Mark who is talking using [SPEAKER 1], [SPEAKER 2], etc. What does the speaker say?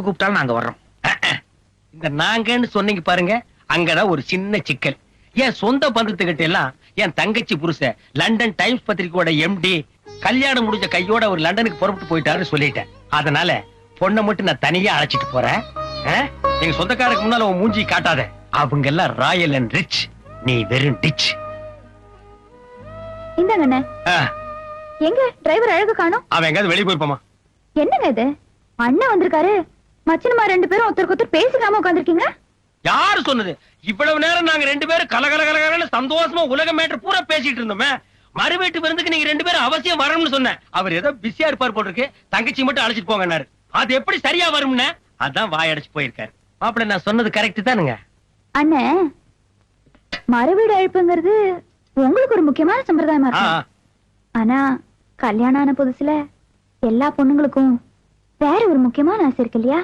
[SPEAKER 1] கூப்பிட்டாலும் நாங்க வர்றோம். இந்த நாங்கன்னு சொன்னீங்க பாருங்க, அங்கதான் ஒரு சின்ன சிக்கல். என் சொந்த பந்தத்துக்கிட்ட எல்லாம் என் தங்கச்சி புருஷ லண்டன் டைம்ஸ் பத்திரிகையோட எம்டி கல்யாணம் முடிஞ்ச கையோட ஒரு லண்டனுக்கு புறப்பட்டு போயிட்டாருன்னு சொல்லிட்டேன். அதனால பொண்ணை மட்டும் நான் தனியா அழைச்சிட்டு போறேன். எங்க சொந்தக்காரருக்கு முன்னால உன் மூஞ்சி காட்டாத. அவங்க எல்லாம் ராயல் அண்ட் ரிச், நீ வெறும் டிச்.
[SPEAKER 2] இந்தாங்க அண்ணே. எங்க டிரைவர் அழகு காணோம்?
[SPEAKER 1] அவன் எங்காவது வெளியே போயிருப்பாமா?
[SPEAKER 2] என்னங்க இது, அண்ணன் வந்திருக்காரு, மச்சனமா ரெண்டு பேரும் ஒருத்தருக்கு ஒருத்தர் பேசிக்காம உட்காந்துருக்கீங்க.
[SPEAKER 1] யாரு சொன்னது? இவ்வளவு நேரம் நாங்க ரெண்டு பேரும் கலகலகலகலன்னு சந்தோஷமா உலக மேட்டர் பூரா பேசிட்டு இருந்தோமே. மறு வீட்டு விருந்துக்கு நீங்க ரெண்டு பேரும் அவசியம் வரணும்னு சொன்னேன். அவர் ஏதோ பிஸியா இருப்பார் போட்டிருக்கு, தங்கச்சி மட்டும் அழைச்சிட்டு போங்கன்னாரு. அது எப்படி சரியா வரும்னு அதான் வாயடைச்சு போயிருக்காரு. மாப்பிள்ள நான் சொன்னது கரெக்ட் தானுங்க?
[SPEAKER 2] அண்ணே, மறுவீடு அழைப்புங்கிறது உங்களுக்கு ஒரு முக்கியமான சம்பிரதாயமா இருக்கு. ஆனா கல்யாணம் ஆன புதுசுல எல்லா பொண்ணுங்களுக்கும் வேற ஒரு முக்கியமான ஆசை இருக்கு இல்லையா?